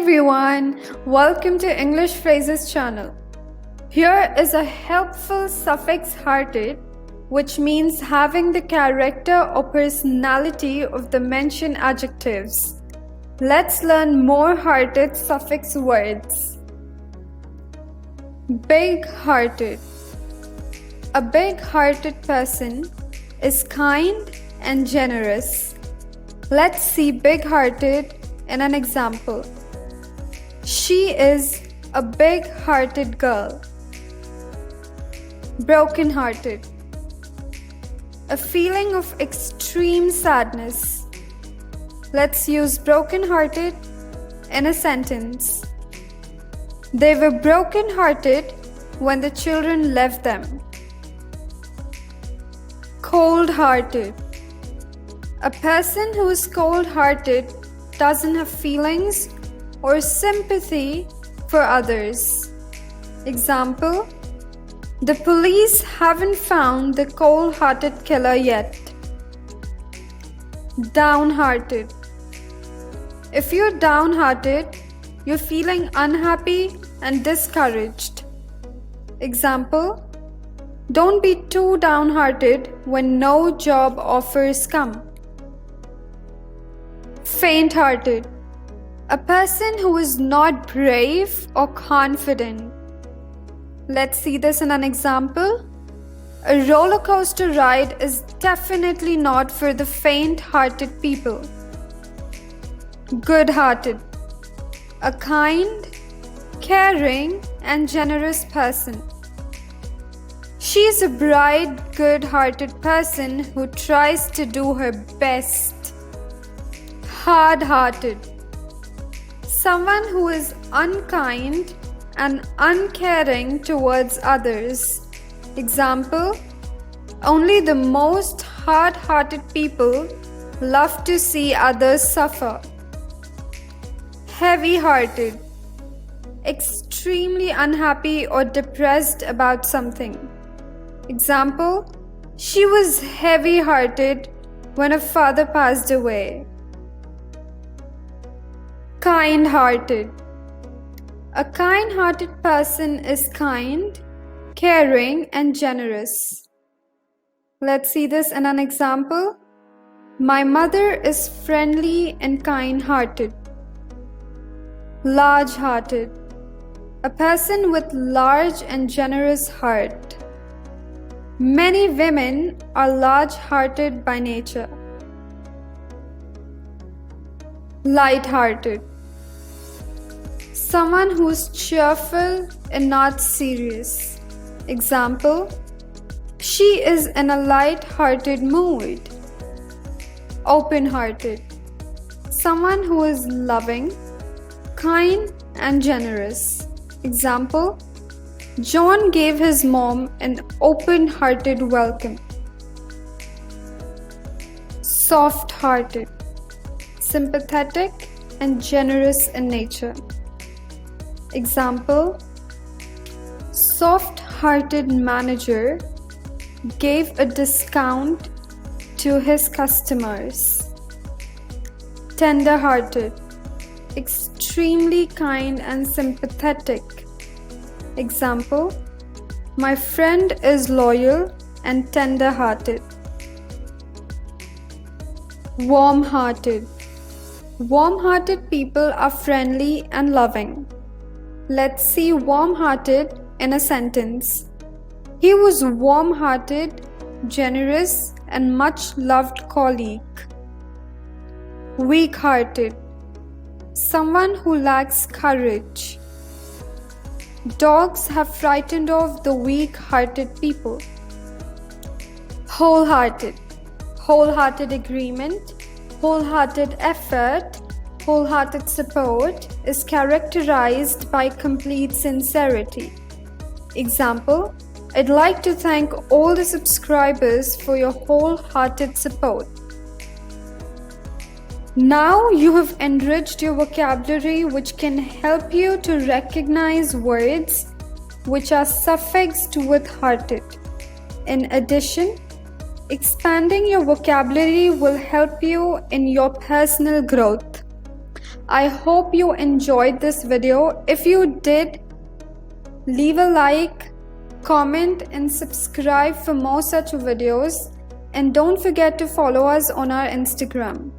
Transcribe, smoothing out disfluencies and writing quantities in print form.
everyone, welcome to English Phrases channel. Here is a helpful suffix hearted, which means having the character or personality of the mentioned adjectives. Let's learn more hearted suffix words. Big-hearted. A big-hearted person is kind and generous. Let's see big-hearted in an example. She is a big-hearted girl. Broken-hearted. A feeling of extreme sadness. Let's use broken-hearted in a sentence. They were broken-hearted when the children left them. Cold-hearted. A person who is cold-hearted doesn't have feelings or sympathy for others. Example: the police haven't found the cold-hearted killer yet. Downhearted. If you're downhearted, you're feeling unhappy and discouraged. Example: don't be too downhearted when no job offers come. Faint-hearted. A person who is not brave or confident. Let's see this in an example. A roller coaster ride is definitely not for the faint-hearted people. Good-hearted. A kind, caring, and generous person. She is a bright, good-hearted person who tries to do her best. Hard-hearted. Someone who is unkind and uncaring towards others. Example: only the most hard-hearted people love to see others suffer. Heavy-hearted. Extremely unhappy or depressed about something. Example: she was heavy-hearted when her father passed away. Kind-hearted. A kind-hearted person is kind, caring, and generous. Let's see this in an example. My mother is friendly and kind-hearted. Large-hearted. A person with large and generous heart. Many women are large-hearted by nature. Light-hearted. Someone who's cheerful and not serious. Example: she is in a light-hearted mood. Open-hearted. Someone who is loving, kind, and generous. Example: John gave his mom an open-hearted welcome. Soft-hearted. Sympathetic and generous in nature. Example: soft-hearted manager gave a discount to his customers. Tender-hearted. Extremely kind and sympathetic. Example: my friend is loyal and tender-hearted. Warm-hearted. Warm-hearted people are friendly and loving. Let's see warm-hearted in a sentence. He was warm-hearted, generous, and much loved colleague. Weak-hearted. Someone who lacks courage. Dogs have frightened off the weak-hearted people. Wholehearted. Wholehearted agreement, wholehearted effort, wholehearted support is characterized by complete sincerity. Example: I'd like to thank all the subscribers for your wholehearted support. Now you have enriched your vocabulary, which can help you to recognize words which are suffixed with hearted. In addition, expanding your vocabulary will help you in your personal growth. I hope you enjoyed this video. If you did, leave a like, comment and subscribe for more such videos, and don't forget to follow us on our Instagram.